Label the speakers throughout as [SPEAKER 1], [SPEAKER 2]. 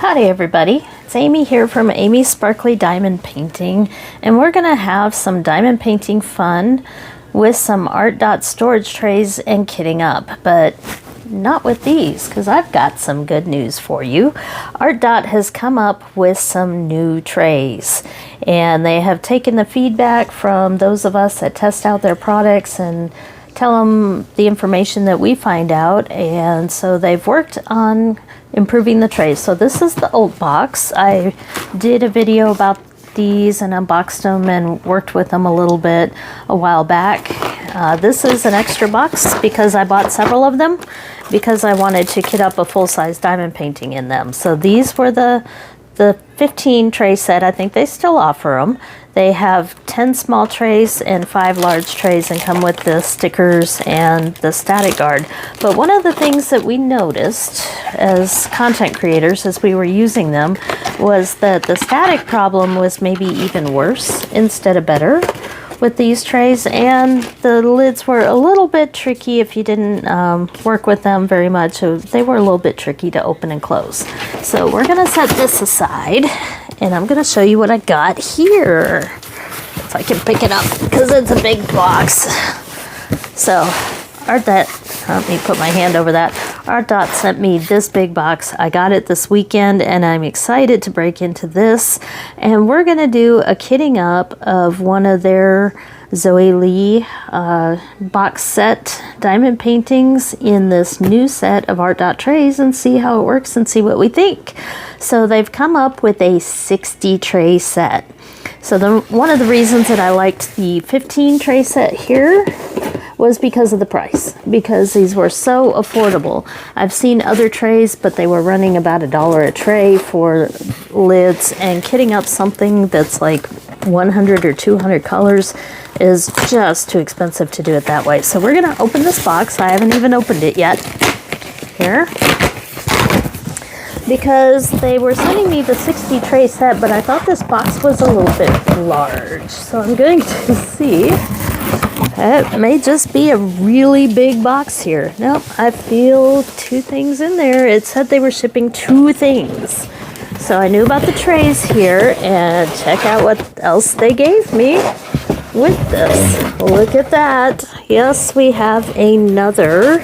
[SPEAKER 1] Howdy everybody, it's Amy here from Amy's Sparkly Diamond Painting, and we're going to have some diamond painting fun with some ARTDOT storage trays and kitting up, but not with these because I've got some good news for you. ARTDOT has come up with some new trays, and they have taken the feedback from those of us that test out their products and tell them the information that we find out, and so they've worked on improving the trays. So this is the old box. I did a video about these and unboxed them and worked with them a little bit a while back. This is an extra box because I bought several of them because I wanted to kit up a full-size diamond painting in them. So these were the 15 tray set. I think they still offer them. They have 10 small trays and 5 large trays and come with the stickers and the static guard. But one of the things that we noticed as content creators as we were using them was that the static problem was maybe even worse instead of better with these trays, and the lids were a little bit tricky if you didn't work with them very much. So they were a little bit tricky to open and close. So we're gonna set this aside and I'm gonna show you what I got here. If I can pick it up because it's a big box. So ARTDOT, let me put my hand over that. ARTDOT sent me this big box. I got it this weekend and I'm excited to break into this. And we're gonna do a kitting up of one of their Zoe Lee box set diamond paintings in this new set of ARTDOT trays and see how it works and see what we think. So they've come up with a 60 tray set. So one of the reasons that I liked the 15 tray set here was because of the price, because these were so affordable. I've seen other trays, but they were running about $1 a tray for lids, and kitting up something that's like 100 or 200 colors is just too expensive to do it that way. So we're gonna open this box. I haven't even opened it yet. Here. Because they were sending me the 60 tray set, but I thought this box was a little bit large. So I'm going to see. It may just be a really big box here. Nope, I feel 2 things in there. It said they were shipping 2 things. So I knew about the trays here, and check out what else they gave me with this. Look at that. Yes, we have another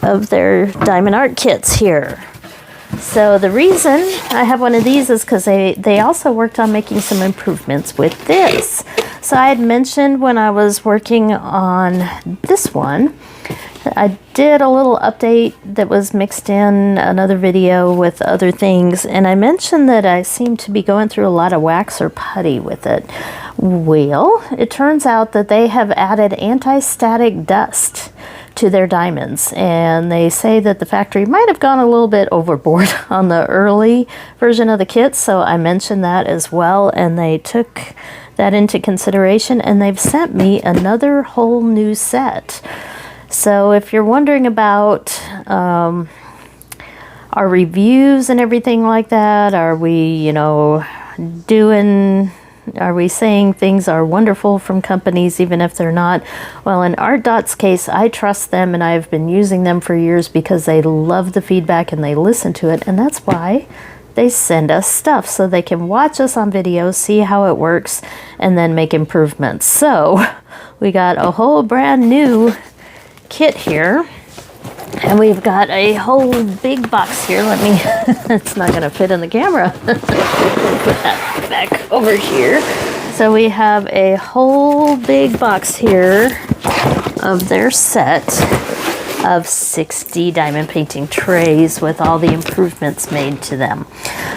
[SPEAKER 1] of their diamond art kits here. So the reason I have one of these is because they also worked on making some improvements with this. So I had mentioned when I was working on this one, I did a little update that was mixed in another video with other things, and I mentioned that I seem to be going through a lot of wax or putty with it. Well, it turns out that they have added anti-static dust to their diamonds, and they say that the factory might have gone a little bit overboard on the early version of the kit, so I mentioned that as well, and they took that into consideration, and they've sent me another whole new set. So if you're wondering about our reviews and everything like that, are we, are we saying things are wonderful from companies even if they're not? Well, in ARTDOT's case, I trust them and I've been using them for years because they love the feedback and they listen to it, and that's why they send us stuff so they can watch us on video, see how it works, and then make improvements. So we got a whole brand new kit here, and we've got a whole big box here. Let me, it's not gonna fit in the camera. Put that back over here. So we have a whole big box here of their set of 60 diamond painting trays with all the improvements made to them.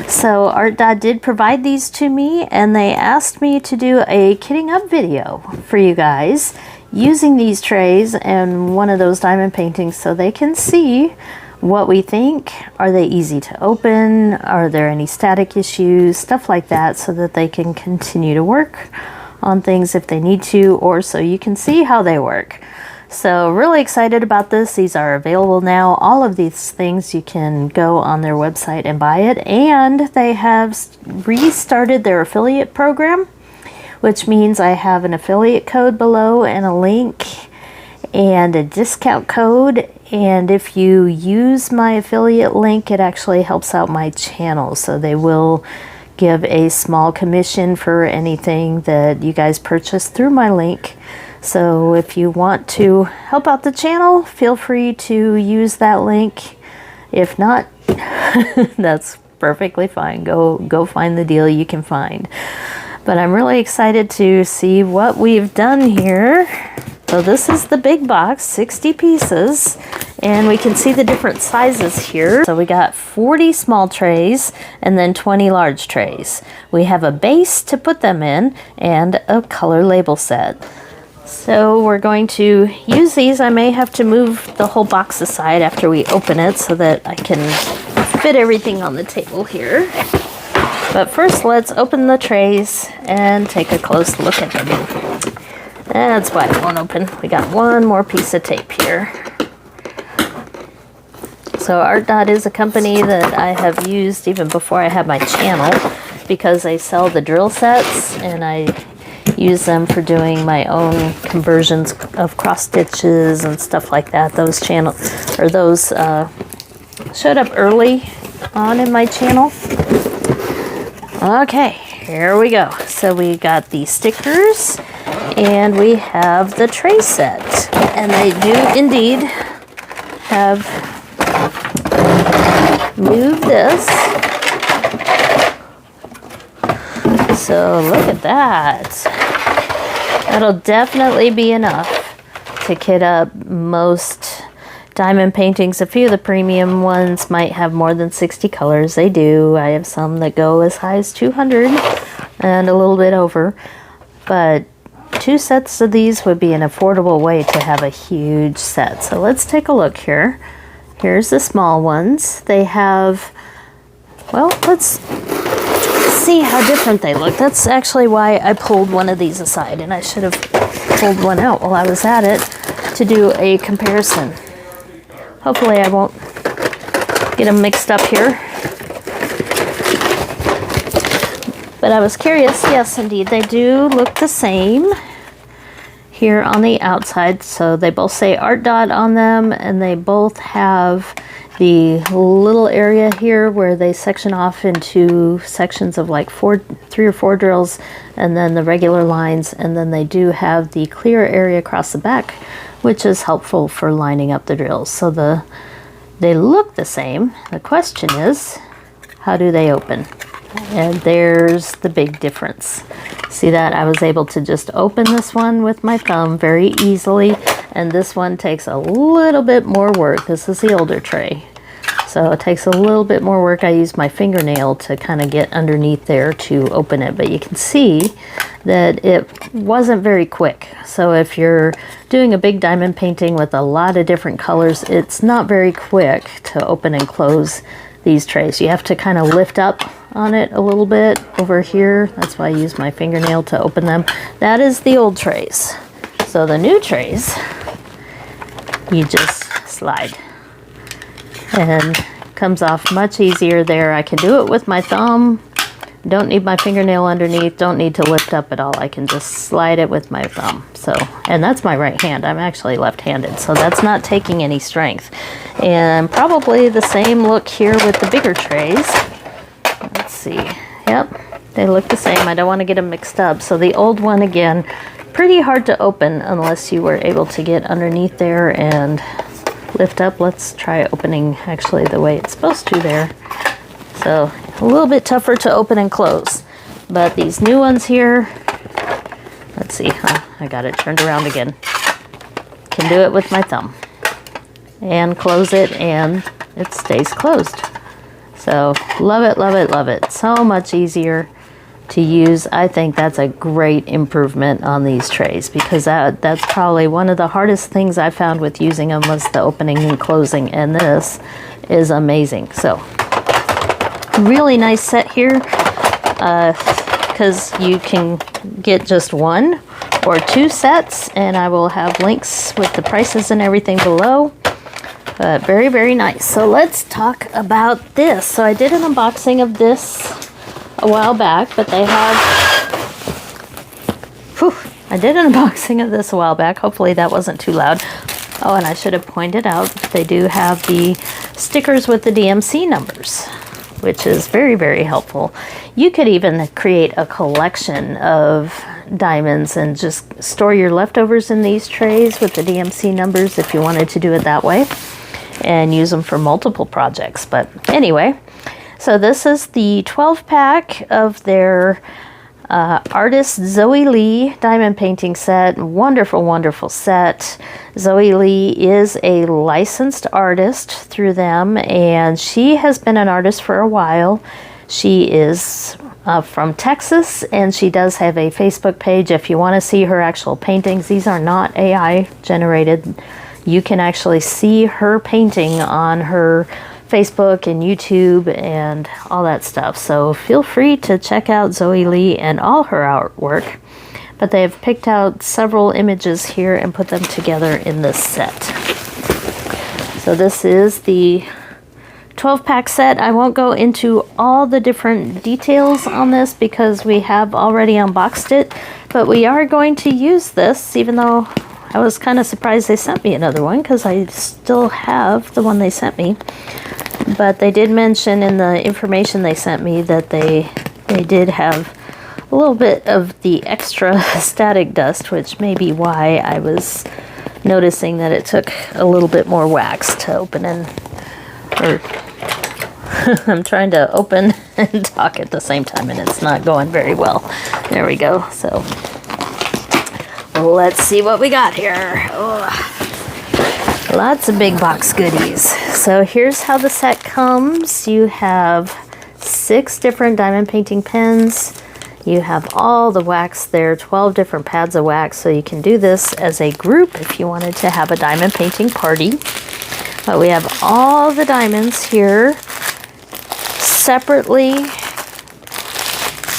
[SPEAKER 1] So ARTDOT did provide these to me, and they asked me to do a kitting up video for you guys using these trays and one of those diamond paintings so they can see what we think. Are they easy to open? Are there any static issues? Stuff like that, so that they can continue to work on things if they need to, or so you can see how they work. So really excited about this. These are available now. All of these things you can go on their website and buy it, and they have restarted their affiliate program, which means I have an affiliate code below and a link and a discount code, And if you use my affiliate link, it actually helps out my channel. So they will give a small commission for anything that you guys purchase through my link. So if you want to help out the channel, feel free to use that link. If not, that's perfectly fine. Go find the deal you can find. But I'm really excited to see what we've done here. So this is the big box, 60 pieces, and we can see the different sizes here. So we got 40 small trays and then 20 large trays. We have a base to put them in and a color label set. So we're going to use these. I may have to move the whole box aside after we open it so that I can fit everything on the table here. But first, let's open the trays and take a close look at them. That's why it won't open. We got one more piece of tape here. So ARTDOT is a company that I have used even before I had my channel because they sell the drill sets and I use them for doing my own conversions of cross stitches and stuff like that. Those showed up early on in my channel. Okay, here we go. So we got the stickers and we have the tray set. And they do indeed have moved this. So look at that. That'll definitely be enough to kit up most diamond paintings. A few of the premium ones might have more than 60 colors. They do. I have some that go as high as 200 and a little bit over. But 2 sets of these would be an affordable way to have a huge set. So let's take a look here. Here's the small ones. They have, well, let's see how different they look. That's actually why I pulled one of these aside, and I should have pulled one out while I was at it to do a comparison. Hopefully I won't get them mixed up here. But I was curious. Yes, indeed, they do look the same here on the outside. So they both say ARTDOT on them, and they both have the little area here where they section off into sections of like 3 or 4 drills, and then the regular lines, and then they do have the clear area across the back, which is helpful for lining up the drills. So they look the same. The question is, how do they open? And there's the big difference. See that? I was able to just open this one with my thumb very easily, and this one takes a little bit more work. This is the older tray, so it takes a little bit more work. I used my fingernail to kind of get underneath there to open it, but you can see that it wasn't very quick. So if you're doing a big diamond painting with a lot of different colors, it's not very quick to open and close these trays. You have to kind of lift up on it a little bit over here. That's why I use my fingernail to open them. That is the old trays. So the new trays, you just slide and comes off much easier there. I can do it with my thumb. Don't need my fingernail underneath. Don't need to lift up at all. I can just slide it with my thumb. So, and that's my right hand. I'm actually left-handed, so that's not taking any strength. And probably the same look here with the bigger trays. Let's see. Yep, they look the same. I don't want to get them mixed up. So the old one, again, pretty hard to open unless you were able to get underneath there and lift up. Let's try opening actually the way it's supposed to there. So a little bit tougher to open and close. But these new ones here, let's see. I got it turned around again. Can do it with my thumb. And close it, and it stays closed. So love it, love it, love it. So much easier to use. I think that's a great improvement on these trays, because that's probably one of the hardest things I found with using them was the opening and closing, and this is amazing. So really nice set here, because you can get just 1 or 2 sets, and I will have links with the prices and everything below. But very, very nice. So let's talk about this. So I did an unboxing of this a while back, but they have, I did an unboxing of this a while back. Hopefully that wasn't too loud. Oh, and I should have pointed out, they do have the stickers with the DMC numbers, which is very, very helpful. You could even create a collection of diamonds and just store your leftovers in these trays with the DMC numbers if you wanted to do it that way, and use them for multiple projects. But anyway, so this is the 12 pack of their artist Zoe Lee diamond painting set. Wonderful, wonderful set. Zoe Lee is a licensed artist through them, and she has been an artist for a while. She is from Texas, and she does have a Facebook page if you want to see her actual paintings. These are not AI generated. You can actually see her painting on her Facebook and YouTube and all that stuff. So feel free to check out Zoe Lee and all her artwork. But they have picked out several images here and put them together in this set. So this is the 12-pack set. I won't go into all the different details on this because we have already unboxed it. But we are going to use this, even though I was kind of surprised they sent me another one because I still have the one they sent me. But they did mention in the information they sent me that they did have a little bit of the extra static dust, which may be why I was noticing that it took a little bit more wax to open and, or I'm trying to open and talk at the same time and it's not going very well. There we go. So let's see what we got here. Oh. Lots of big box goodies. So here's how the set comes. You have 6 different diamond painting pens. You have all the wax there, 12 different pads of wax. So you can do this as a group if you wanted to have a diamond painting party. But we have all the diamonds here separately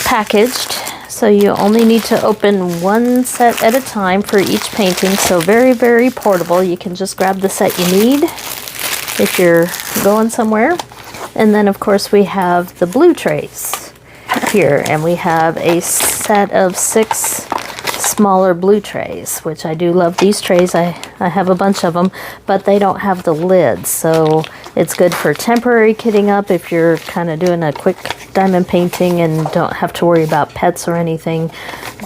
[SPEAKER 1] packaged. So you only need to open one set at a time for each painting. So very, very portable. You can just grab the set you need if you're going somewhere. And then of course we have the blue trays here. And we have a set of 6 smaller blue trays, which I do love these trays. I have a bunch of them, but they don't have the lids. So it's good for temporary kitting up if you're kind of doing a quick diamond painting and don't have to worry about pets or anything.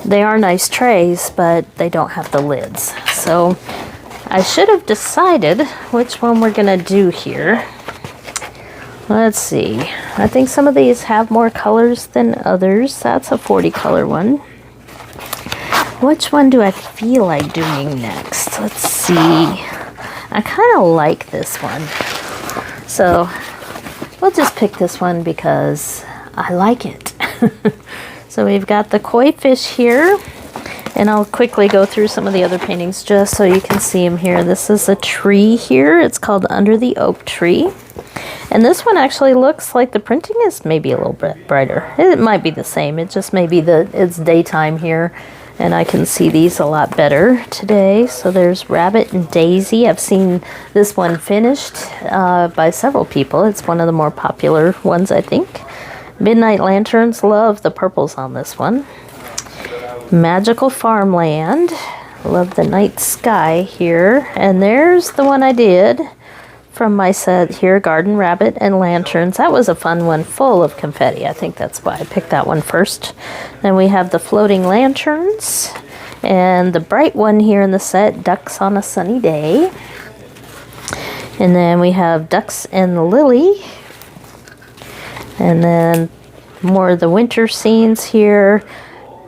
[SPEAKER 1] They are nice trays, but they don't have the lids. So I should have decided which one we're gonna do here. Let's see. I think some of these have more colors than others. That's a 40 color one. Which one do I feel like doing next? Let's see. I kind of like this one. So we'll just pick this one because I like it. So we've got the koi fish here, and I'll quickly go through some of the other paintings just so you can see them here. This is a tree here. It's called Under the Oak Tree. And this one actually looks like the printing is maybe a little bit brighter. It might be the same. It just may be that it's daytime here, and I can see these a lot better today. So there's Rabbit and Daisy. I've seen this one finished by several people. It's one of the more popular ones, I think. Midnight Lanterns. Love the purples on this one. Magical Farmland. Love the night sky here. And there's the one I did from my set here, Garden Rabbit and Lanterns. That was a fun one, full of confetti. I think that's why I picked that one first. Then we have the Floating Lanterns, and the bright one here in the set, Ducks on a Sunny Day. And then we have Ducks and Lily. And then more of the winter scenes here,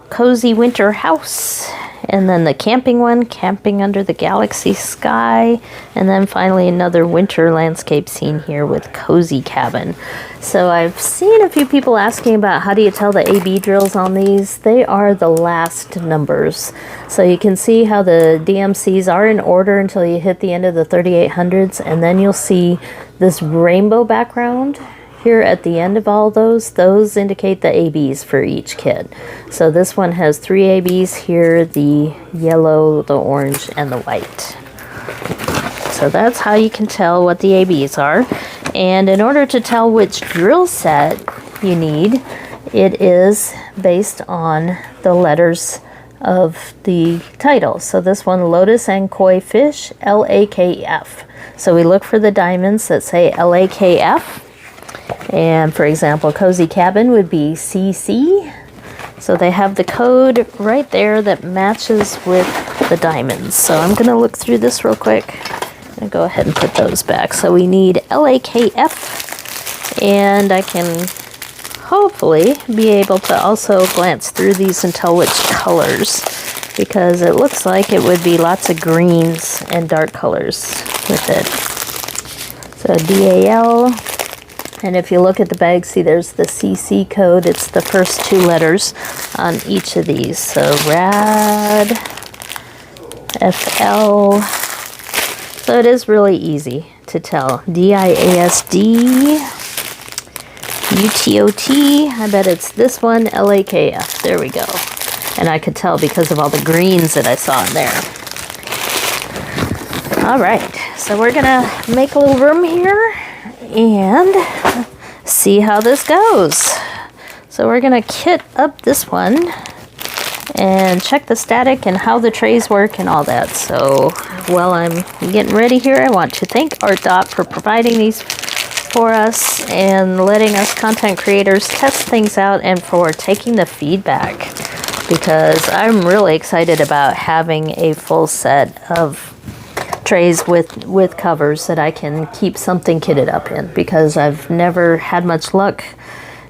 [SPEAKER 1] Cozy Winter House. And then the camping one, Camping Under the Galaxy Sky. And then finally another winter landscape scene here with Cozy Cabin. So I've seen a few people asking about how do you tell the AB drills on these. They are the last numbers. So you can see how the DMCs are in order until you hit the end of the 3800s. And then you'll see this rainbow background here at the end of all those indicate the ABs for each kit. So this one has 3 ABs here, the yellow, the orange, and the white. So that's how you can tell what the ABs are. And in order to tell which drill set you need, it is based on the letters of the title. So this one, Lotus and Koi Fish, LAKF. So we look for the diamonds that say LAKF. And for example, Cozy Cabin would be CC. So they have the code right there that matches with the diamonds. So I'm going to look through this real quick and go ahead and put those back. So we need LAKF, and I can hopefully be able to also glance through these and tell which colors, because it looks like it would be lots of greens and dark colors with it. So DAL. And if you look at the bag, see there's the CC code. It's the first 2 letters on each of these. So RAD, FL. So it is really easy to tell. DIASD, UTOT. I bet it's this one, LAKF. There we go. And I could tell because of all the greens that I saw in there. All right, so we're gonna make a little room here and see how this goes. So we're gonna kit up this one and check the static and how the trays work and all that. So while I'm getting ready here, I want to thank ARTDOT for providing these for us and letting us content creators test things out, and for taking the feedback, because I'm really excited about having a full set of trays with covers that I can keep something kitted up in, because I've never had much luck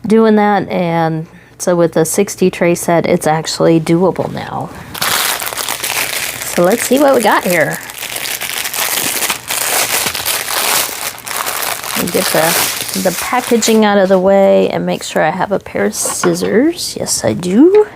[SPEAKER 1] doing that. And so with the 60 tray set, it's actually doable now. So let's see what we got here. Get the packaging out of the way and make sure I have a pair of scissors. Yes, I do.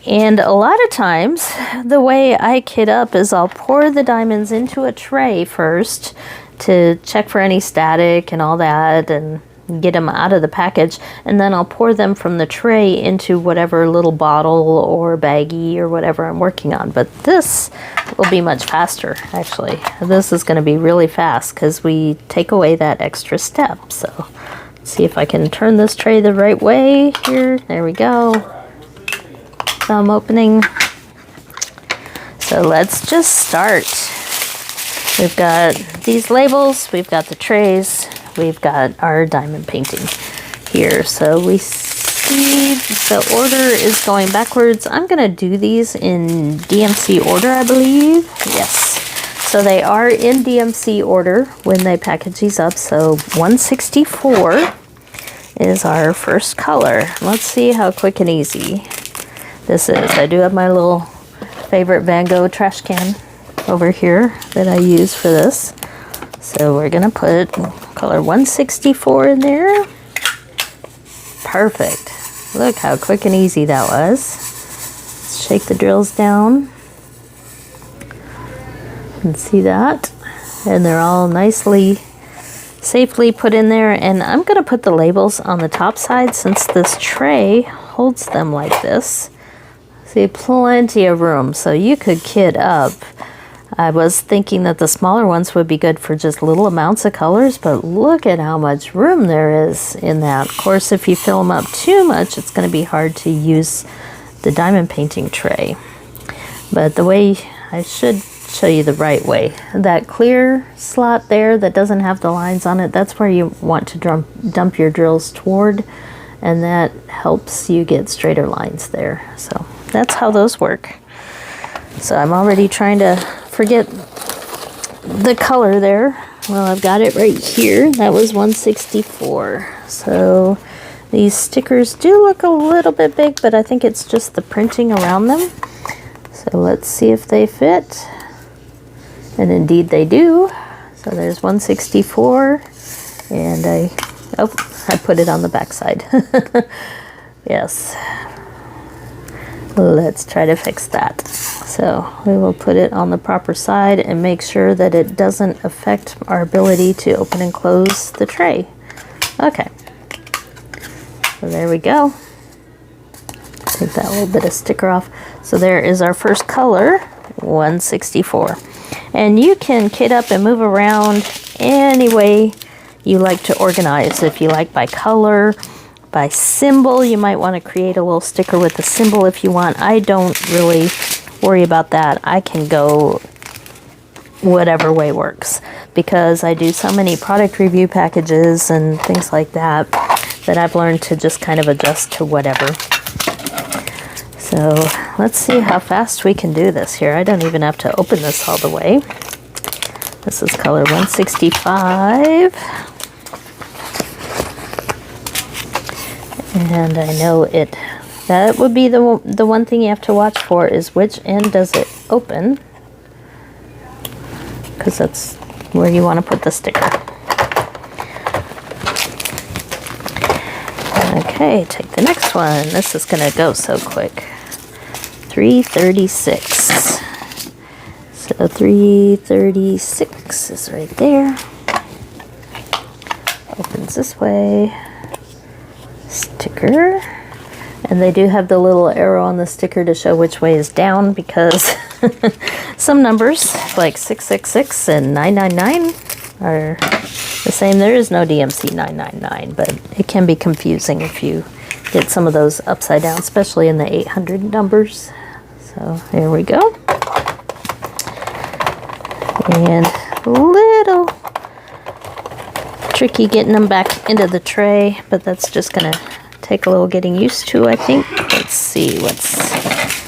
[SPEAKER 1] And a lot of times, the way I kit up is I'll pour the diamonds into a tray first to check for any static and all that and get them out of the package. And then I'll pour them from the tray into whatever little bottle or baggie or whatever I'm working on. But this will be much faster, actually. This is going to be really fast because we take away that extra step. So let's see if I can turn this tray the right way here. There we go. Thumb opening. So let's just start. We've got these labels, we've got the trays, we've got our diamond painting here. So we see the order is going backwards. I'm going to do these in DMC order, I believe. Yes. So they are in DMC order when they package these up. So 164 is our first color. Let's see how quick and easy this is. I do have my little favorite Van Gogh trash can over here that I use for this. So we're gonna put color 164 in there. Perfect. Look how quick and easy that was. Let's shake the drills down. You can see that. And they're all nicely, safely put in there. And I'm gonna put the labels on the top side since this tray holds them like this. See, plenty of room, so you could kit up. I was thinking that the smaller ones would be good for just little amounts of colors, but look at how much room there is in that. Of course, if you fill them up too much, it's going to be hard to use the diamond painting tray. But the way, I should show you the right way. That clear slot there that doesn't have the lines on it, that's where you want to dump your drills toward, and that helps you get straighter lines there. So that's how those work. So I'm already trying to forget the color there. Well, I've got it right here. That was 164. So these stickers do look a little bit big, but I think it's just the printing around them. So let's see if they fit. And indeed they do. So there's 164. And I put it on the back side. Yes. Let's try to fix that. So we will put it on the proper side and make sure that it doesn't affect our ability to open and close the tray. Okay. So there we go. Take that little bit of sticker off. So there is our first color, 164. And you can kit up and move around any way you like to organize. If you like by color, by symbol. You might want to create a little sticker with the symbol if you want. I don't really worry about that. I can go whatever way works because I do so many product review packages and things like that that I've learned to just kind of adjust to whatever. So let's see how fast we can do this here. I don't even have to open this all the way. This is color 165. And I know that would be the one thing you have to watch for is which end does it open, because that's where you want to put the sticker. Okay, take the next one. This is going to go so quick. 336. So 336 is right there. Opens this way. Sticker. And they do have the little arrow on the sticker to show which way is down, because some numbers like 666 and 999 are the same. There is no DMC 999, but it can be confusing if you get some of those upside down, especially in the 800 numbers. So here we go. And a little tricky getting them back into the tray, but that's just gonna take a little getting used to, I think. Let's see what's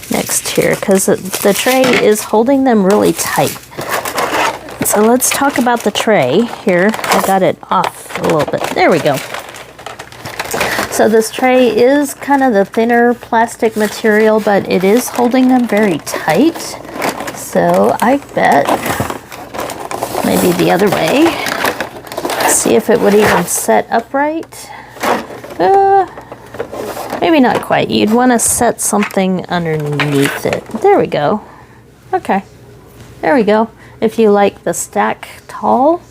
[SPEAKER 1] next here, because the tray is holding them really tight. So let's talk about the tray here. I got it off a little bit. There we go. So this tray is kind of the thinner plastic material, but it is holding them very tight. So I bet maybe the other way. See if it would even set upright. Maybe not quite. You'd want to set something underneath it. There we go. Okay. There we go. If you like the stack tall,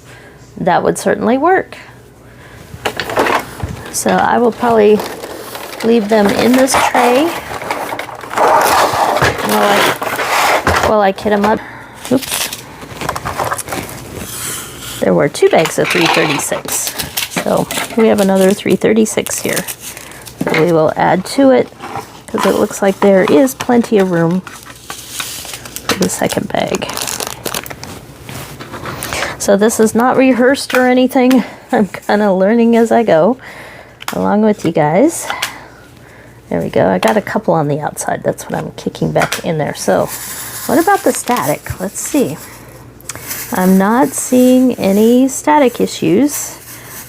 [SPEAKER 1] that would certainly work. So I will probably leave them in this tray while I kit them up. Oops. There were 2 bags of 336. So we have another 336 here. So we will add to it, because it looks like there is plenty of room for the second bag. So this is not rehearsed or anything. I'm kind of learning as I go, along with you guys. There we go. I got a couple on the outside. That's what I'm kicking back in there. So what about the static? Let's see. I'm not seeing any static issues,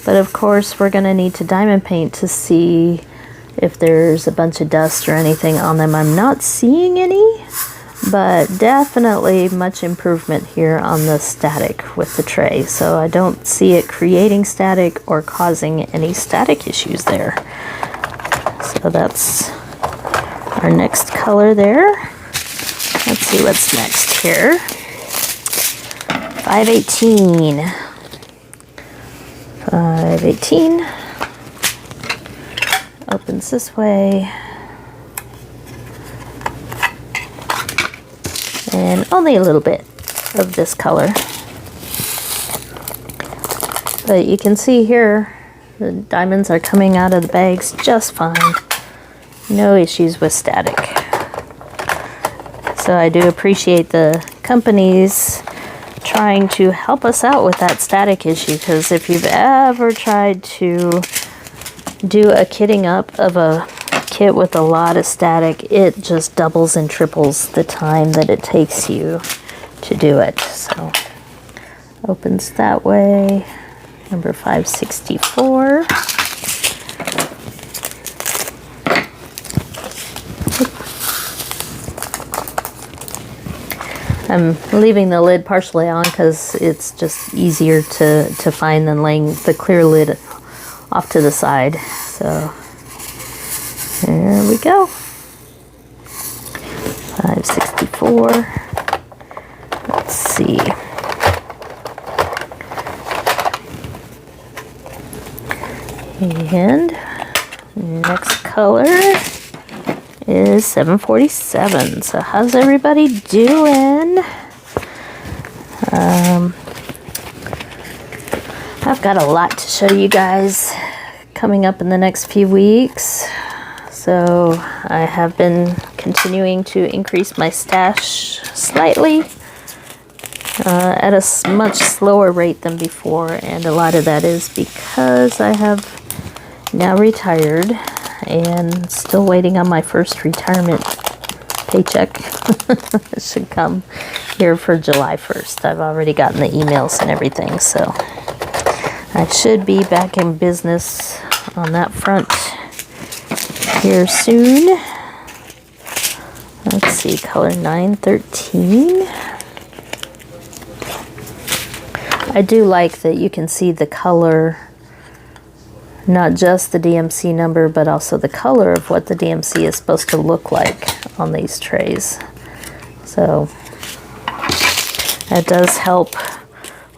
[SPEAKER 1] but of course we're going to need to diamond paint to see if there's a bunch of dust or anything on them. I'm not seeing any, but definitely much improvement here on the static with the tray. So I don't see it creating static or causing any static issues there. So that's our next color there. Let's see what's next here. 518. 518. Opens this way. And only a little bit of this color. But you can see here, the diamonds are coming out of the bags just fine. No issues with static. So I do appreciate the companies trying to help us out with that static issue, because if you've ever tried to do a kitting up of a kit with a lot of static, it just doubles and triples the time that it takes you to do it. So opens that way. Number 564. I'm leaving the lid partially on because it's just easier to find than laying the clear lid off to the side. So there we go. 564. Let's see. And next color is 747. So how's everybody doing? I've got a lot to show you guys coming up in the next few weeks. So I have been continuing to increase my stash slightly at a much slower rate than before. And a lot of that is because I have now retired and still waiting on my first retirement paycheck. It should come here for July 1st. I've already gotten the emails and everything, so I should be back in business on that front here soon. Let's see, color 913. I do like that you can see the color, not just the DMC number, but also the color of what the DMC is supposed to look like on these trays. So that does help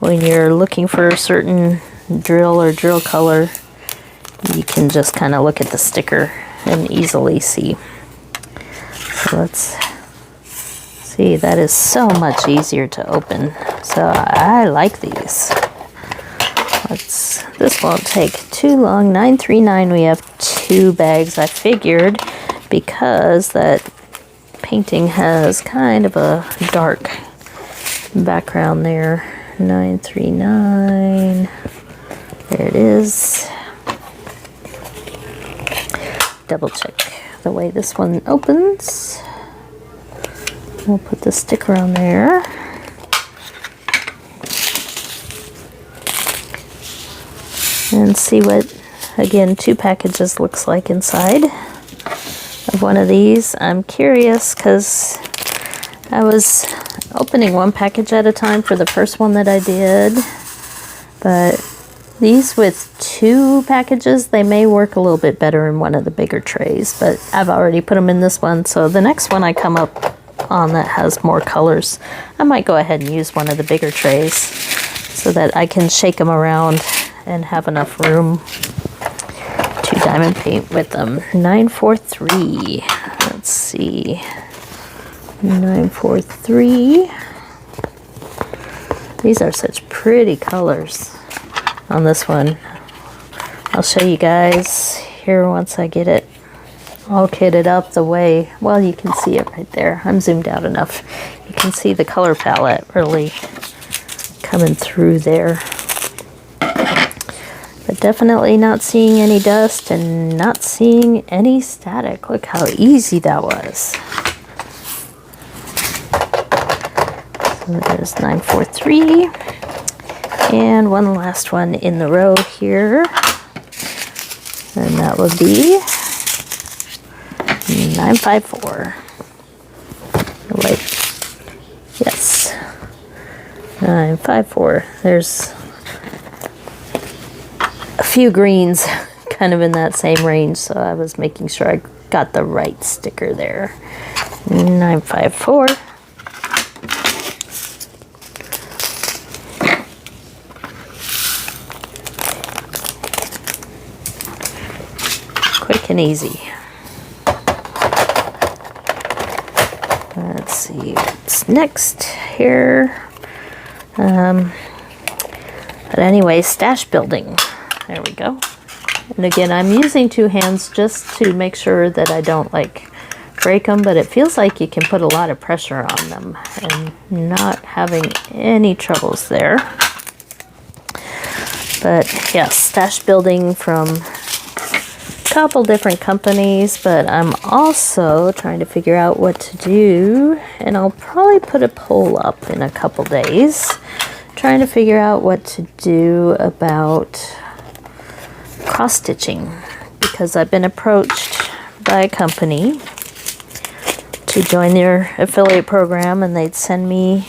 [SPEAKER 1] when you're looking for a certain drill or drill color. You can just kind of look at the sticker and easily see. So let's see, that is so much easier to open. So I like these. This won't take too long. 939, we have 2 bags. I figured because that painting has kind of a dark background there. 939. There it is. Double check the way this one opens. We'll put the sticker on there. And see what, again, 2 packages looks like inside of one of these. I'm curious because I was opening 1 package at a time for the first one that I did, but these with 2 packages, they may work a little bit better in one of the bigger trays, but I've already put them in this one, so the next one I come up on that has more colors, I might go ahead and use one of the bigger trays so that I can shake them around and have enough room to diamond paint with them. 943. Let's see. 943. These are such pretty colors on this one. I'll show you guys here once I get it all kitted up the way, well, you can see it right there. I'm zoomed out enough. You can see the color palette really coming through there. But definitely not seeing any dust and not seeing any static. Look how easy that was. So there's 943. And one last one in the row here. And that would be 954. Wait. Yes. 954. There's a few greens kind of in that same range, so I was making sure I got the right sticker there. 954. Quick and easy. Let's see what's next here. But anyway, stash building. There we go. And again, I'm using 2 hands just to make sure that I don't like break them, but it feels like you can put a lot of pressure on them and not having any troubles there. But yes, stash building from a couple different companies, but I'm also trying to figure out what to do, and I'll probably put a poll up in a couple days trying to figure out what to do about cross stitching, because I've been approached by a company to join their affiliate program, and they'd send me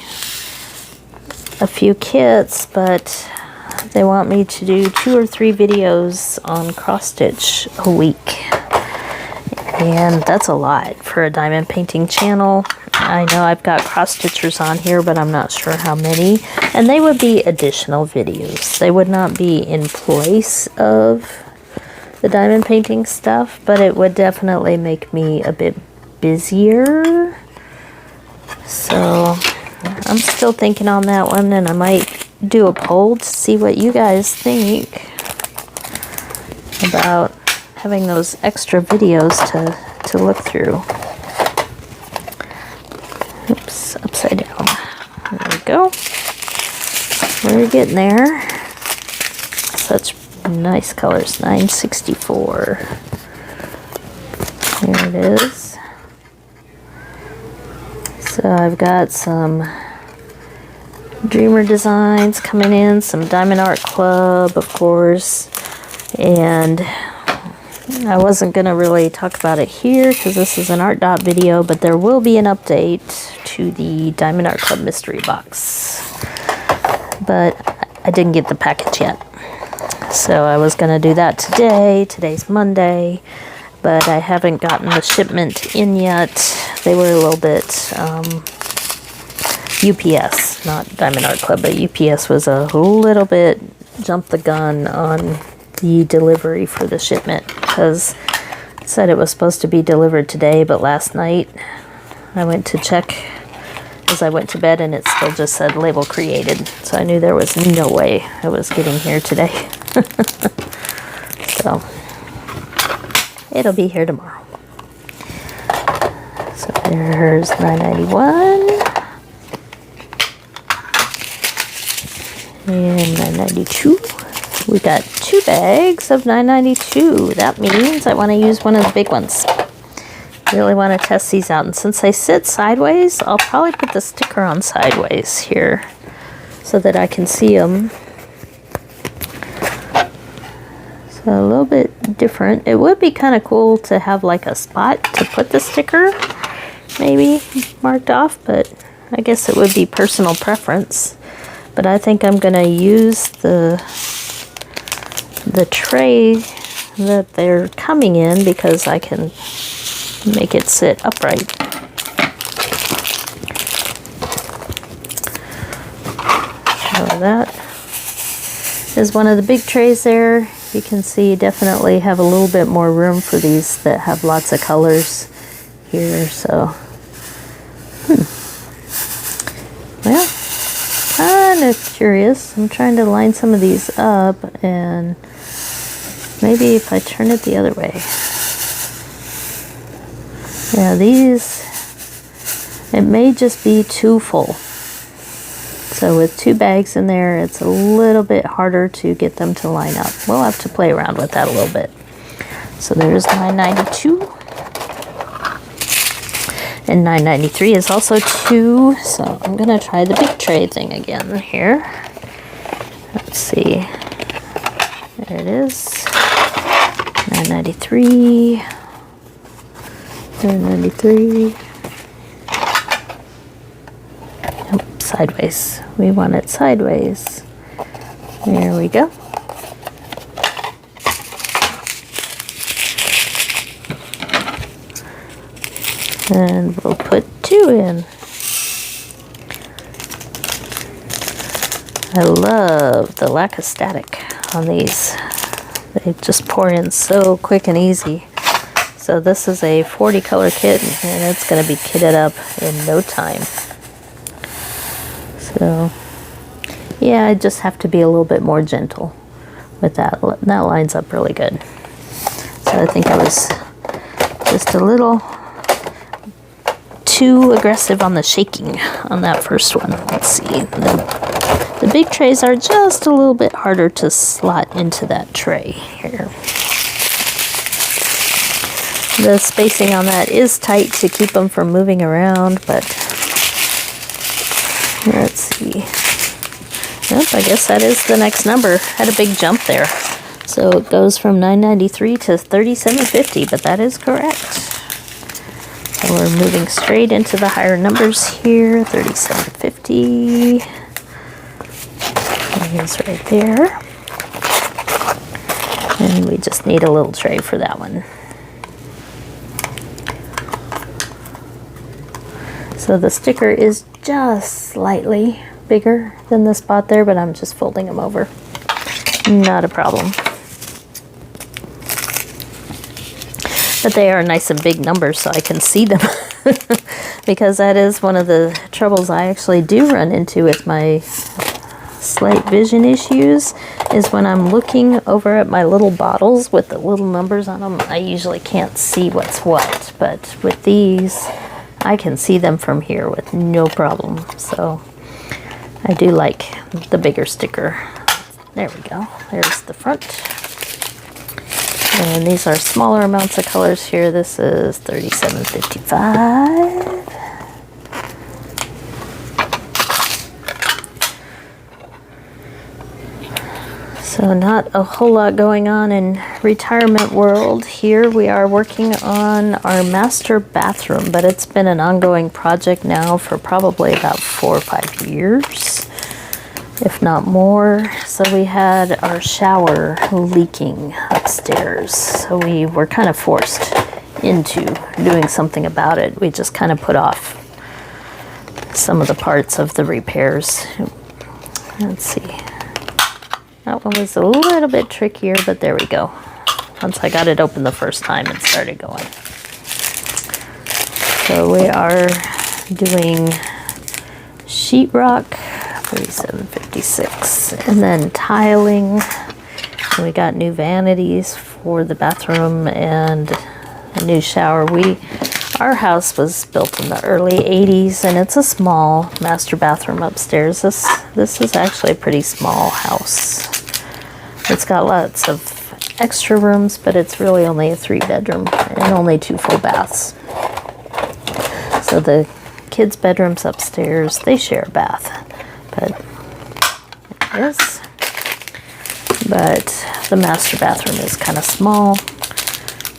[SPEAKER 1] a few kits, but they want me to do 2 or 3 videos on cross stitch a week, and that's a lot for a diamond painting channel. I know I've got cross stitchers on here, but I'm not sure how many, and they would be additional videos. They would not be in place of the diamond painting stuff, but it would definitely make me a bit busier. So I'm still thinking on that one, and I might do a poll to see what you guys think. about having those extra videos to look through. Oops, upside down. There we go. We're getting there. Such nice colors. 964. There it is. So I've got some Dreamer designs coming in, some Diamond Art Club, of course, and I wasn't going to really talk about it here because this is an ARTDOT video, but there will be an update to the Diamond Art Club mystery box. But I didn't get the package yet. So I was going to do that today. Today's Monday, but I haven't gotten the shipment in yet. They were a little bit UPS, not Diamond Art Club, but UPS was a little bit jumped the gun on the delivery for the shipment because it said it was supposed to be delivered today, but last night I went to check as I went to bed and it still just said label created, so I knew there was no way it was getting here today. So it'll be here tomorrow. So there's $9.91 and $9.92. We got 2 bags of $9.92. That means I want to use one of the big ones. Really want to test these out, and since they sit sideways, I'll probably put the sticker on sideways here so that I can see them. So a little bit different. It would be kind of cool to have like a spot to put the sticker maybe marked off, but I guess it would be personal preference. But I think I'm going to use the tray that they're coming in because I can make it sit upright. So that is one of the big trays there. You can see definitely have a little bit more room for these that have lots of colors here. So, well, kind of curious. I'm trying to line some of these up, and maybe if I turn it the other way. Yeah, these, it may just be too full. So with 2 bags in there, it's a little bit harder to get them to line up. We'll have to play around with that a little bit. So there's $9.92. And $9.93 is also 2. So I'm going to try the big tray thing again here. Let's see. There it is. $9.93. $9.93. Sideways. We want it sideways. There we go. And we'll put 2 in. I love the lack of static on these. They just pour in so quick and easy. So this is a 40 color kit, and it's going to be kitted up in no time. So yeah, I just have to be a little bit more gentle with that. That lines up really good. So I think I was just a little too aggressive on the shaking on that first one. Let's see. The big trays are just a little bit harder to slot into that tray here. The spacing on that is tight to keep them from moving around, but let's see. Yep, I guess that is the next number. Had a big jump there. So it goes from $9.93 to $37.50, but that is correct. So we're moving straight into the higher numbers here. $37.50 is right there. And we just need a little tray for that one. So the sticker is just slightly bigger than the spot there, but I'm just folding them over. Not a problem. But they are nice and big numbers so I can see them. Because that is one of the troubles I actually do run into with my slight vision issues is when I'm looking over at my little bottles with the little numbers on them. I usually can't see what's what, but with these I can see them from here with no problem. So I do like the bigger sticker. There we go. There's the front. And these are smaller amounts of colors here. This is $37.55. So not a whole lot going on in retirement world here. We are working on our master bathroom, but it's been an ongoing project now for probably about 4 or 5 years, if not more. So we had our shower leaking upstairs. So we were kind of forced into doing something about it. We just kind of put off some of the parts of the repairs. Let's see. That one was a little bit trickier, but there we go. Once I got it open the first time, it started going. So we are doing sheetrock, $37.56, and then tiling. We got new vanities for the bathroom and a new shower. Our house was built in the early 80s, and it's a small master bathroom upstairs. This is actually a pretty small house. It's got lots of extra rooms, but it's really only a 3-bedroom and only 2 full baths. So the kids' bedrooms upstairs, they share a bath, but there it is. But the master bathroom is kind of small,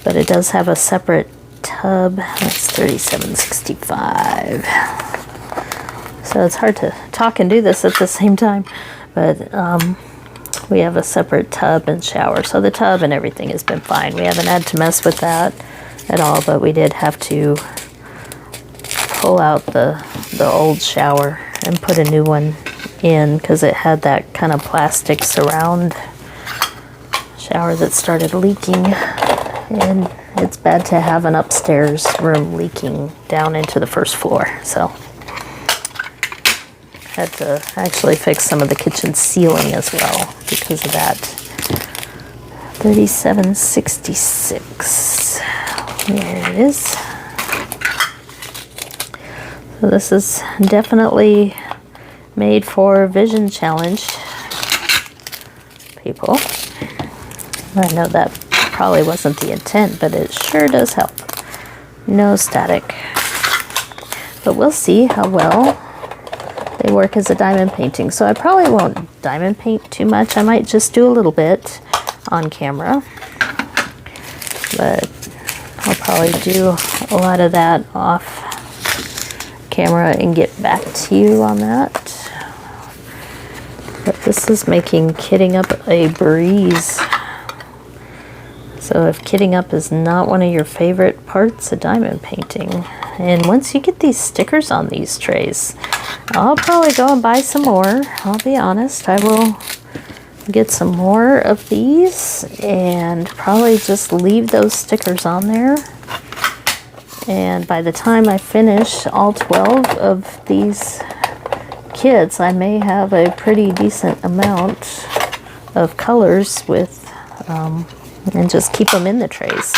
[SPEAKER 1] but it does have a separate tub. That's $37.65. So it's hard to talk and do this at the same time, but we have a separate tub and shower. So the tub and everything has been fine. We haven't had to mess with that at all, but we did have to pull out the old shower and put a new one in because it had that kind of plastic surround shower that started leaking, and it's bad to have an upstairs room leaking down into the first floor. So had to actually fix some of the kitchen ceiling as well because of that. $37.66. There it is. So this is definitely made for vision challenged people. I know that probably wasn't the intent, but it sure does help. No static. But we'll see how well they work as a diamond painting. So I probably won't diamond paint too much. I might just do a little bit on camera. But I'll probably do a lot of that off camera and get back to you on that. But this is making kitting up a breeze. So if kitting up is not one of your favorite parts of diamond painting, and once you get these stickers on these trays, I'll probably go and buy some more. I'll be honest, I will get some more of these and probably just leave those stickers on there. And by the time I finish all 12 of these kits, I may have a pretty decent amount of colors with and just keep them in the trays.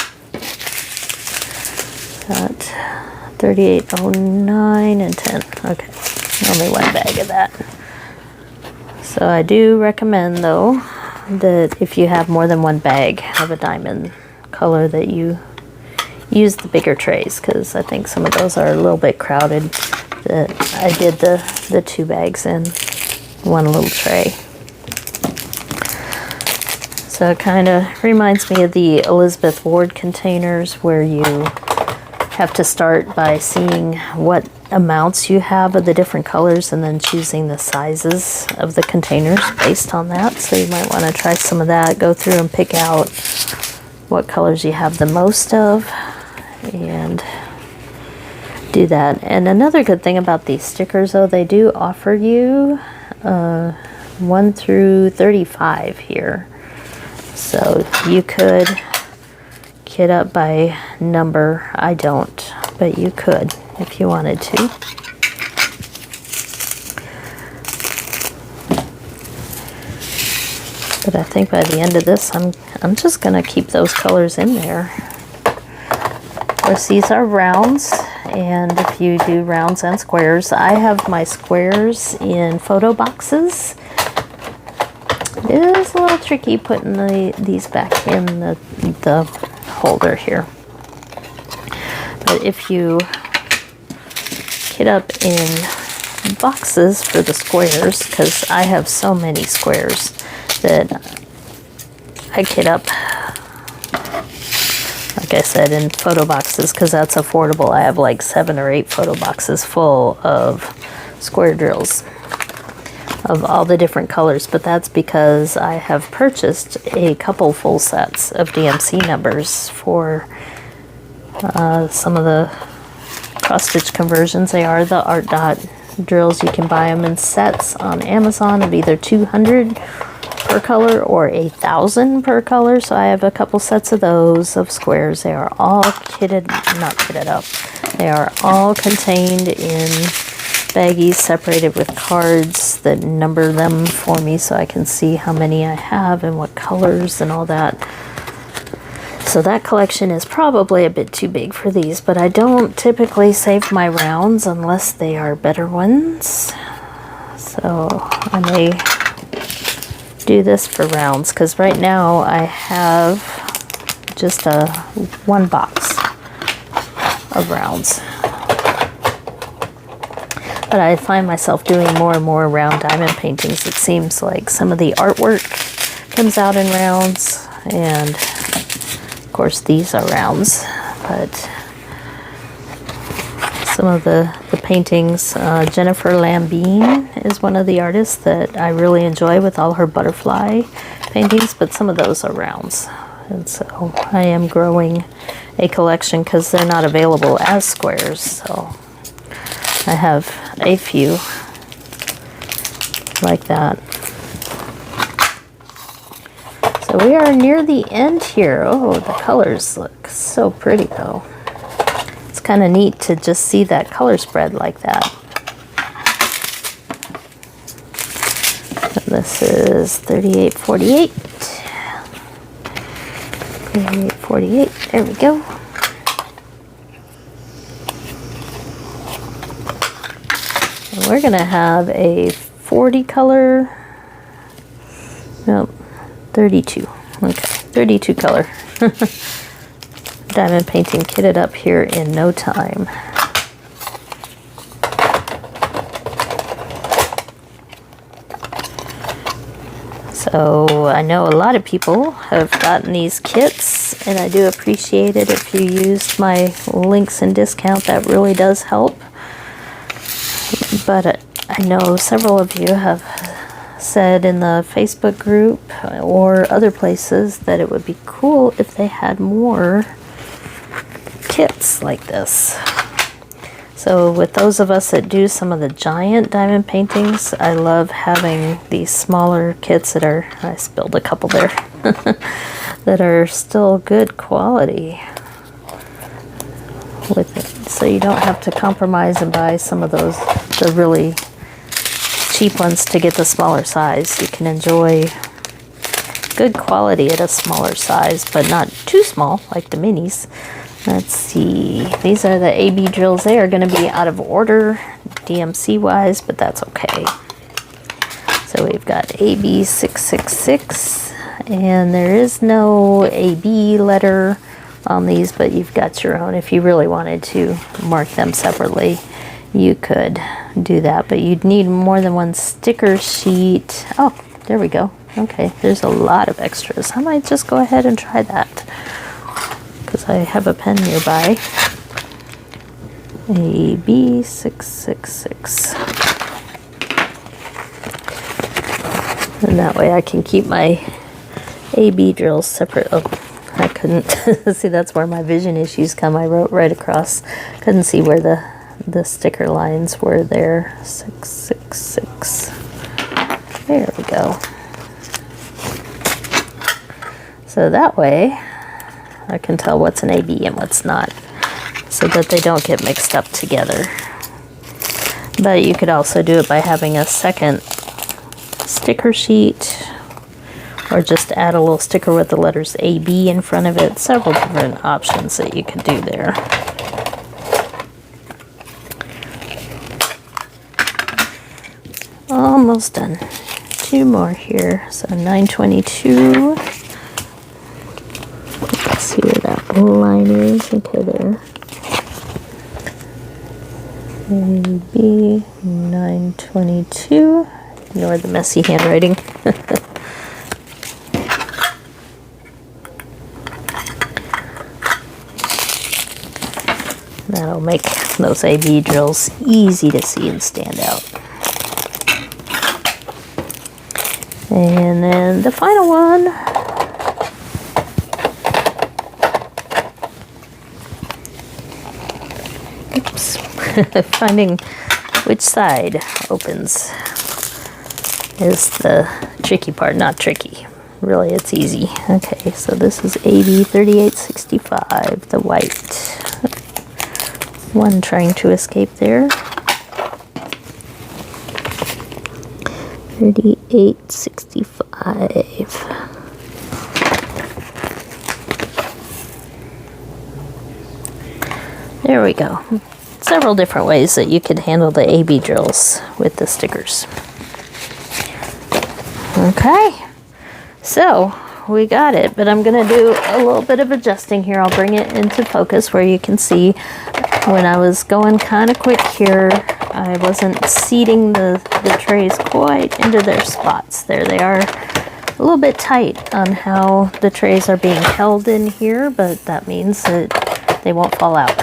[SPEAKER 1] Got 38.09 and 10. Okay, only one bag of that. So I do recommend though that if you have more than one bag of a diamond color that you use the bigger trays, because I think some of those are a little bit crowded. That I did the 2 bags in one little tray. So it kind of reminds me of the Elizabeth Ward containers where you have to start by seeing what amounts you have of the different colors and then choosing the sizes of the containers based on that. So you might want to try some of that, go through and pick out what colors you have the most of and do that. And another good thing about these stickers though, they do offer you 1 through 35 here. So you could kit up by number. I don't, but you could if you wanted to. But I think by the end of this, I'm just gonna keep those colors in there. Of course, these are rounds, and if you do rounds and squares, I have my squares in photo boxes. It is a little tricky putting these back in the holder here. But if you kit up in boxes for the squares, because I have so many squares that I kit up, like I said, in photo boxes, because that's affordable. I have like 7 or 8 photo boxes full of square drills of all the different colors, but that's because I have purchased a couple full sets of DMC numbers for some of the cross-stitch conversions. They are the ARTDOT drills. You can buy them in sets on Amazon of either 200 per color or 1,000 per color. So I have a couple sets of those of squares. They are all not kitted up. They are all contained in baggies separated with cards that number them for me so I can see how many I have and what colors and all that. So that collection is probably a bit too big for these, but I don't typically save my rounds unless they are better ones. So I may do this for rounds, because right now I have just one box of rounds. But I find myself doing more and more round diamond paintings. It seems like some of the artwork comes out in rounds, and of course these are rounds, but some of the paintings, Jennifer Lambine is one of the artists that I really enjoy with all her butterfly paintings, but some of those are rounds. And so I am growing a collection because they're not available as squares, so I have a few like that. So we are near the end here. Oh, the colors look so pretty though. It's kind of neat to just see that color spread like that. And this is 3848. 3848, there we go. And we're gonna have a 40 color, nope, 32, okay, 32 color diamond painting kitted up here in no time. So I know a lot of people have gotten these kits, and I do appreciate it if you use my links and discount. That really does help. But I know several of you have said in the Facebook group or other places that it would be cool if they had more kits like this. So with those of us that do some of the giant diamond paintings, I love having these smaller kits that are, I spilled a couple there, that are still good quality with it. So you don't have to compromise and buy some of those, the really cheap ones to get the smaller size. You can enjoy good quality at a smaller size, but not too small like the minis. Let's see, these are the AB drills. They are going to be out of order DMC wise, but that's okay. So we've got AB666, and there is no AB letter on these, but you've got your own. If you really wanted to mark them separately, you could do that, but you'd need more than one sticker sheet. Oh, there we go. Okay, there's a lot of extras. I might just go ahead and try that, because I have a pen nearby. AB666. And that way I can keep my AB drills separate. Oh, I couldn't. See, that's where my vision issues come. I wrote right across. Couldn't see where the sticker lines were there. 666. There we go. So that way I can tell what's an AB and what's not, so that they don't get mixed up together. But you could also do it by having a second sticker sheet, or just add a little sticker with the letters AB in front of it. Several different options that you could do there. Almost done. 2 more here. So 922. Let's see where that line is. Okay, there. AB 922. Ignore the messy handwriting. That'll make those AB drills easy to see and stand out. And then the final one. Oops. Finding which side opens is the tricky part. Not tricky. Really, it's easy. Okay, so this is AB 3865, the white. One trying to escape there. 3865. There we go. Several different ways that you could handle the AB drills with the stickers. Okay, so we got it, but I'm going to do a little bit of adjusting here. I'll bring it into focus where you can see when I was going kind of quick here, I wasn't seating the trays quite into their spots. There they are, a little bit tight on how the trays are being held in here, but that means that they won't fall out.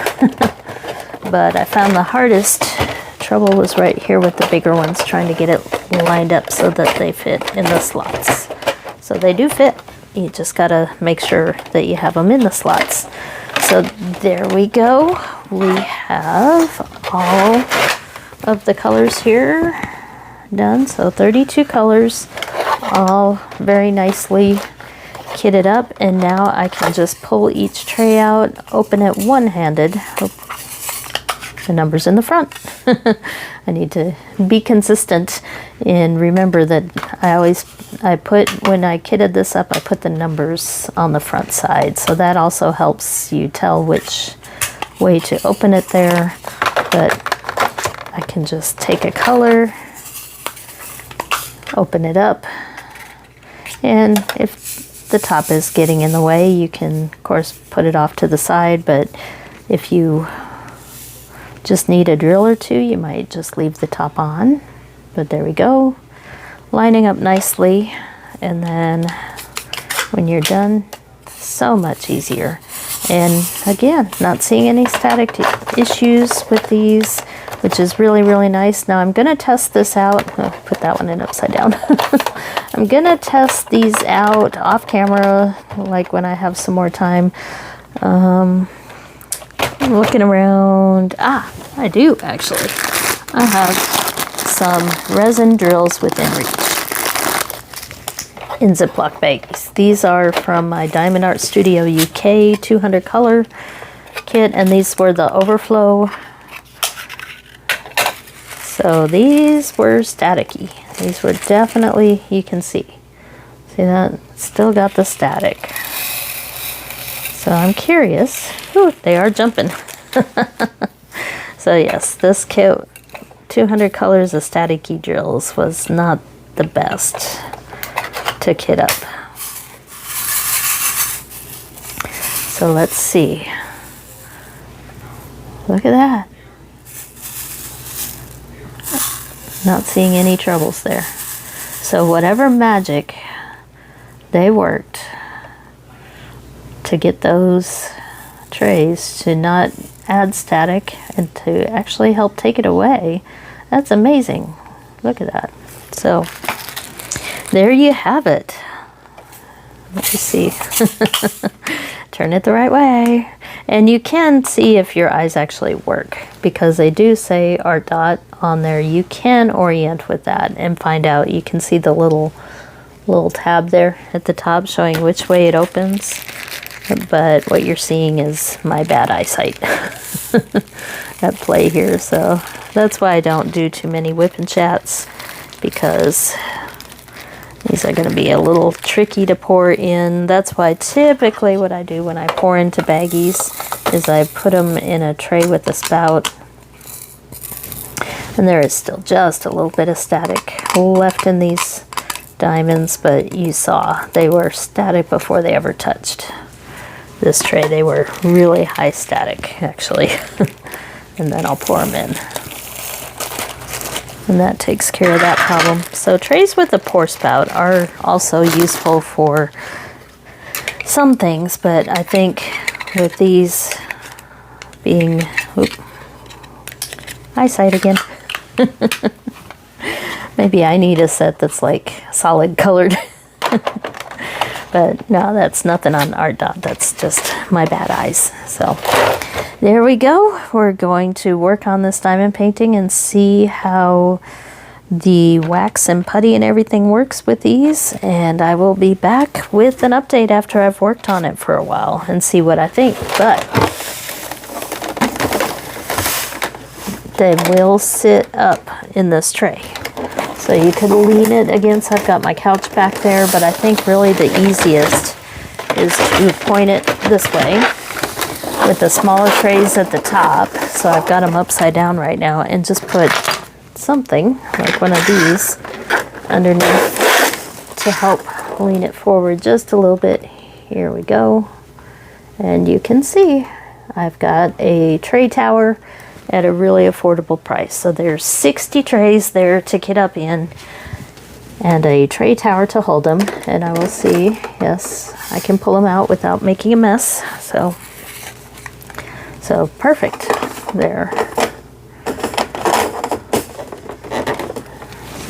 [SPEAKER 1] But I found the hardest trouble was right here with the bigger ones, trying to get it lined up so that they fit in the slots. So they do fit. You just gotta make sure that you have them in the slots. So there we go. We have all of the colors here done. So 32 colors, all very nicely kitted up. And now I can just pull each tray out, open it one-handed. The numbers in the front. I need to be consistent and remember that when I kitted this up, I put the numbers on the front side. So that also helps you tell which way to open it there. But I can just take a color, open it up, and if the top is getting in the way, you can of course put it off to the side. But if you just need a drill or two, you might just leave the top on. But there we go, lining up nicely. And then when you're done, so much easier. And again, not seeing any static issues with these, which is really, really nice. Now I'm gonna test this out. Oh, put that one in upside down. I'm gonna test these out off camera, like when I have some more time. I'm looking around. I do actually. I have some resin drills within reach in Ziploc bags. These are from my Diamond Art Studio UK 200 color kit, and these were the overflow. So these were staticky. These were definitely, you can see that? Still got the static. So I'm curious. Ooh, they are jumping. So yes, this kit, 200 colors of staticky drills, was not the best to kit up. So let's see. Look at that. Not seeing any troubles there. So whatever magic they worked to get those trays to not add static and to actually help take it away, that's amazing. Look at that. So there you have it. Let me see. Turn it the right way. And you can see if your eyes actually work, because they do say ARTDOT on there. You can orient with that and find out. You can see the little tab there at the top showing which way it opens. But what you're seeing is my bad eyesight at play here. So that's why I don't do too many whip and chats, because These are going to be a little tricky to pour in. That's why typically what I do when I pour into baggies is I put them in a tray with a spout. And there is still just a little bit of static left in these diamonds, but you saw they were static before they ever touched this tray. They were really high static, actually. And then I'll pour them in. And that takes care of that problem. So trays with a pour spout are also useful for some things, but I think with these being, eyesight again. Maybe I need a set that's like solid colored. But no, that's nothing on ARTDOT. That's just my bad eyes. So there we go. We're going to work on this diamond painting and see how the wax and putty and everything works with these. And I will be back with an update after I've worked on it for a while and see what I think. But they will sit up in this tray. So you could lean it against, I've got my couch back there, but I think really the easiest is to point it this way with the smaller trays at the top. So I've got them upside down right now, and just put something like one of these underneath to help lean it forward just a little bit. Here we go. And you can see I've got a tray tower at a really affordable price. So there's 60 trays there to get up in and a tray tower to hold them. And I will see, yes, I can pull them out without making a mess. So perfect there.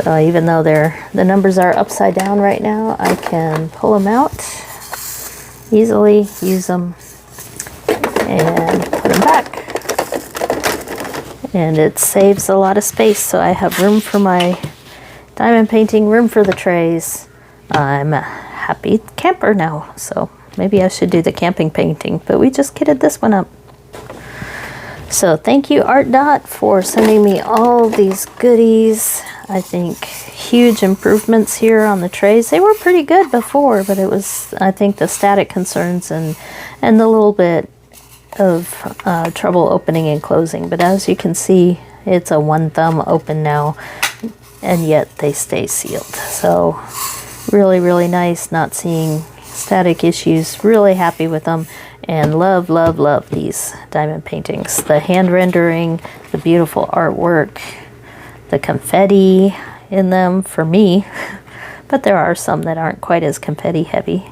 [SPEAKER 1] So even though the numbers are upside down right now, I can pull them out easily, use them, and put them back. And it saves a lot of space, so I have room for my diamond painting, room for the trays. I'm a happy camper now, so maybe I should do the camping painting, but we just kitted this one up. So thank you, ARTDOT, for sending me all these goodies. I think huge improvements here on the trays. They were pretty good before, but it was, I think, the static concerns and the little bit of trouble opening and closing. But as you can see, it's a one thumb open now, and yet they stay sealed. So really, really nice, not seeing static issues. Really happy with them, and love, love, love these diamond paintings. The hand rendering, the beautiful artwork, the confetti in them for me, but there are some that aren't quite as confetti heavy.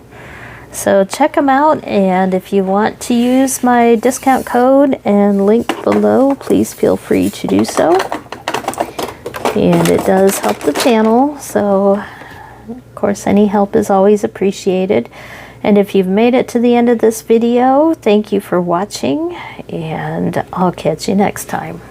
[SPEAKER 1] So check them out, and if you want to use my discount code and link below, please feel free to do so. And it does help the channel, so of course any help is always appreciated. And if you've made it to the end of this video, thank you for watching, and I'll catch you next time.